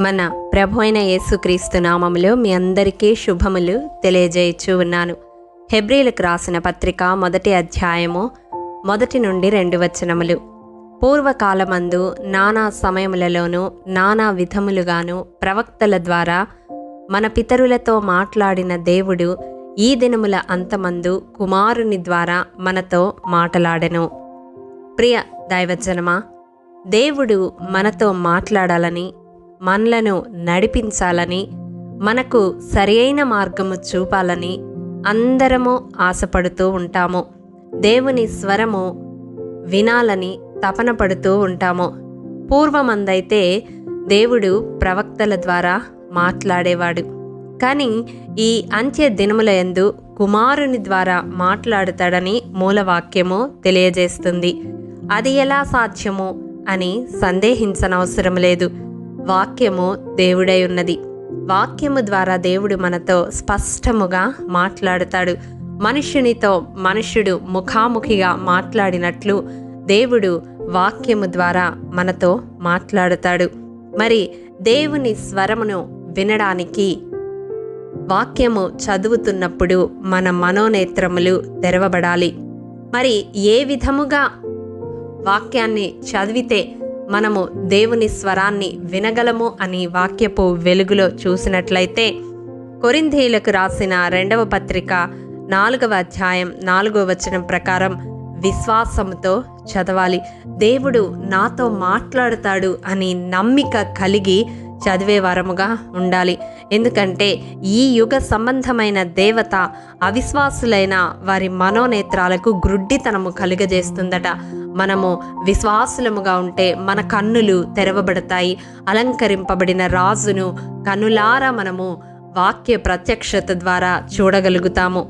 మన ప్రభు అయిన యేసుక్రీస్తు నామములో మీ అందరికీ శుభములు తెలియజేయచ్చు ఉన్నాను. హెబ్రీలకు రాసిన పత్రిక 1వ అధ్యాయము 1 నుండి 2 వచనములు. పూర్వకాలమందు నానా సమయములలోనూ నానా విధములుగాను ప్రవక్తల ద్వారా మన పితరులతో మాట్లాడిన దేవుడు ఈ దినముల అంతమందు కుమారుని ద్వారా మనతో మాటలాడెను. ప్రియ దైవజనమా, దేవుడు మనతో మాట్లాడాలని, మనలను నడిపించాలని, మనకు సరియైన మార్గము చూపాలని అందరము ఆశపడుతూ ఉంటాము. దేవుని స్వరము వినాలని తపన పడుతూ ఉంటాము. పూర్వమందైతే దేవుడు ప్రవక్తల ద్వారా మాట్లాడేవాడు. కానీ ఈ అంత్య దినముల యందు కుమారుని ద్వారా మాట్లాడుతాడని మూలవాక్యము తెలియజేస్తుంది. అది ఎలా సాధ్యము అని సందేహించనవసరం లేదు. వాక్యము దేవుడై ఉన్నది. వాక్యము ద్వారా దేవుడు మనతో స్పష్టముగా మాట్లాడుతాడు. మనుష్యునితో మనుష్యుడు ముఖాముఖిగా మాట్లాడినట్లు దేవుడు వాక్యము ద్వారా మనతో మాట్లాడుతాడు. మరి దేవుని స్వరమును వినడానికి వాక్యము చదువుతున్నప్పుడు మన మనోనేత్రములు తెరవబడాలి. మరి ఏ విధముగా వాక్యాన్ని చదివితే మనము దేవుని స్వరాన్ని వినగలము అని వాక్యపు వెలుగులో చూసినట్లయితే, కొరింథీయులకు రాసిన 2వ పత్రిక 4వ అధ్యాయం 4వ వచనం ప్రకారం విశ్వాసముతో చదవాలి. దేవుడు నాతో మాట్లాడుతాడు అని నమ్మిక కలిగి చదివే వారముగా ఉండాలి. ఎందుకంటే ఈ యుగ సంబంధమైన దేవత అవిశ్వాసులైన వారి మనోనేత్రాలకు గ్రుడ్డితనము కలుగజేస్తుందట. మనము విశ్వాసులముగా ఉంటే మన కన్నులు తెరవబడతాయి. అలంకరింపబడిన రాజును కన్నులారా మనము వాక్య ప్రత్యక్షత ద్వారా చూడగలుగుతాము.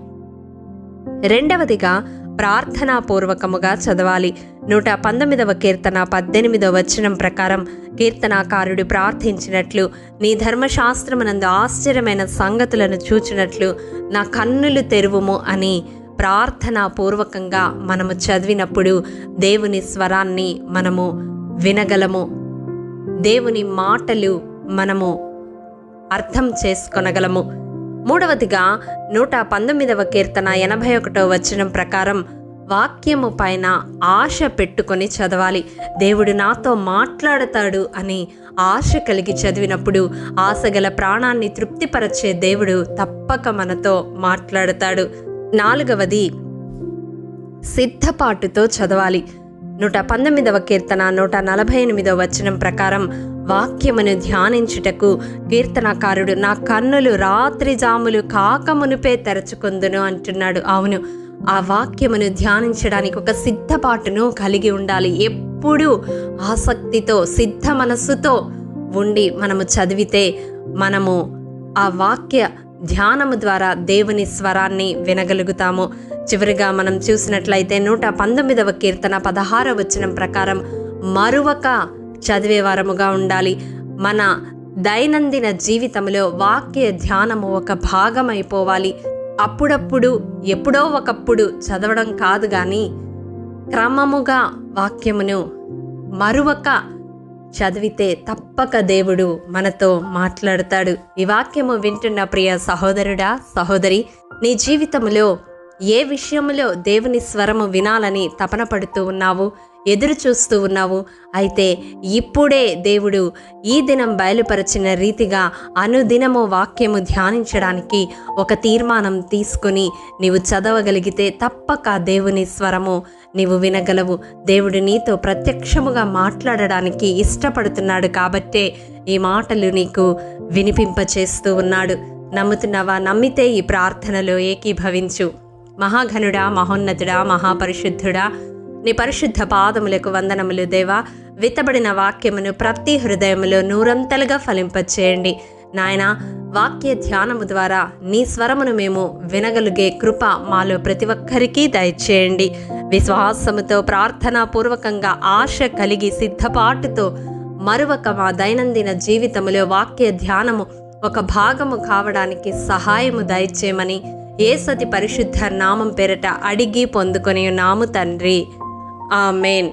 రెండవదిగా ప్రార్థనాపూర్వకముగా చదవాలి. 119వ కీర్తన 18వ వచనం ప్రకారం కీర్తనాకారుడు ప్రార్థించినట్లు, నీ ధర్మశాస్త్రమునందు ఆశ్చర్యమైన సంగతులను చూచినట్లు నా కన్నులు తెరువుము అని ప్రార్థనాపూర్వకంగా మనము చదివినప్పుడు దేవుని స్వరాన్ని మనము వినగలము. దేవుని మాటలు మనము అర్థం చేసుకొనగలము. మూడవదిగా 119వ కీర్తన 81వ వచనం ప్రకారం వాక్యము పైన ఆశ పెట్టుకొని చదవాలి. దేవుడు నాతో మాట్లాడతాడు అని ఆశ కలిగి చదివినప్పుడు ఆశగల ప్రాణాన్ని తృప్తిపరచే దేవుడు తప్పక మనతో మాట్లాడతాడు. నాలుగవది సిద్ధపాటుతో చదవాలి. 119వ కీర్తన 148వ వచనం ప్రకారం వాక్యమును ధ్యానించుటకు కీర్తనకారుడు నా కన్నులు రాత్రి జాములు కాకమునుపే తెరచుకొందును అంటున్నాడు. అవును, ఆ వాక్యమును ధ్యానించడానికి ఒక సిద్ధపాటును కలిగి ఉండాలి. ఎప్పుడూ ఆసక్తితో సిద్ధ మనస్సుతో ఉండి మనము చదివితే మనము ఆ వాక్య ధ్యానము ద్వారా దేవుని స్వరాన్ని వినగలుగుతాము. చివరిగా మనం చూసినట్లయితే 119వ కీర్తన 16వ వచనం ప్రకారం మరువక చదివే వారముగా ఉండాలి. మన దైనందిన జీవితంలో వాక్య ధ్యానము ఒక భాగమైపోవాలి. అప్పుడప్పుడు ఎప్పుడో ఒకప్పుడు చదవడం కాదు, కానీ క్రమముగా వాక్యమును మరువక చదివితే తప్పక దేవుడు మనతో మాట్లాడతాడు. ఈ వాక్యము వింటున్న ప్రియ సహోదరుడా, సహోదరి, నీ జీవితంలో ఏ విషయంలో దేవుని స్వరము వినాలని తపన పడుతూ ఉన్నావు, ఎదురు చూస్తూ ఉన్నావు? అయితే ఇప్పుడే దేవుడు ఈ దినం బయలుపరిచిన రీతిగా అనుదినము వాక్యము ధ్యానించడానికి ఒక తీర్మానం తీసుకుని నీవు చదవగలిగితే తప్పక దేవుని స్వరము నీవు వినగలవు. దేవుడు నీతో ప్రత్యక్షముగా మాట్లాడడానికి ఇష్టపడుతున్నాడు కాబట్టే ఈ మాటలు నీకు వినిపింపచేస్తూ ఉన్నాడు. నమ్ముతున్నావా? నమ్మితే ఈ ప్రార్థనలో ఏకీభవించు. మహాఘనుడా, మహోన్నతుడా, మహాపరిశుద్ధుడా, నీ పరిశుద్ధ పాదములకు వందనములు దేవా. విత్తబడిన వాక్యమును ప్రతి హృదయములో నూరంతలుగా ఫలింపచేయండి నాయనా. వాక్య ధ్యానము ద్వారా నీ స్వరమును మేము వినగలిగే కృప మాలో ప్రతి ఒక్కరికి దయచేయండి. విశ్వాసముతో ప్రార్థనాపూర్వకంగా ఆశ కలిగి సిద్ధపాటుతో మరువక మా దైనందిన జీవితంలో వాక్య ధ్యానము ఒక భాగము కావడానికి సహాయము దయచేయమని యేసతి పరిశుద్ధ నామం పేరట అడిగి పొందుకొని ఉన్నాము తండ్రి. ఆమేన్.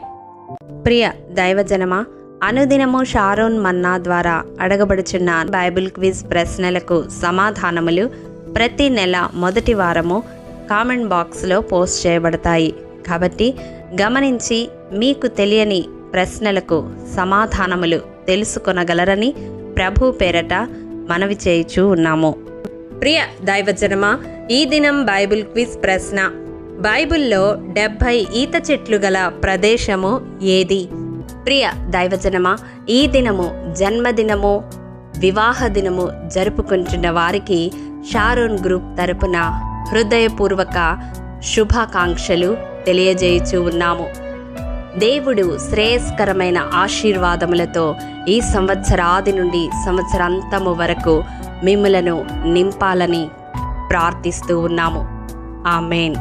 ప్రియ దైవజనమా, అనుదినము షారోన్ మన్నా ద్వారా అడగబడుచున్న బైబిల్ క్విజ్ ప్రశ్నలకు సమాధానములు ప్రతి నెల మొదటి వారము కామెంట్ బాక్స్లో పోస్ట్ చేయబడతాయి. కాబట్టి గమనించి మీకు తెలియని ప్రశ్నలకు సమాధానములు తెలుసుకొనగలరని ప్రభు పేరట మనవి చేయుచూ ఉన్నాము. ప్రియ దైవజనమా, ఈ దినం బైబిల్ క్విజ్ ప్రశ్న: బైబిల్లో 70 ఈత చెట్లు గల ప్రదేశము ఏది? ప్రియ దైవజనమా, ఈ దినము జన్మదినము, వివాహ దినము జరుపుకుంటున్న వారికి షారోన్ గ్రూప్ తరపున హృదయపూర్వక శుభాకాంక్షలు తెలియజేయుచూ ఉన్నాము. దేవుడు శ్రేయస్కరమైన ఆశీర్వాదములతో ఈ సంవత్సరాది నుండి సంవత్సరాంతము వరకు మిమ్ములను నింపాలని ప్రార్థిస్తూ ఉన్నాము. ఆమేన్.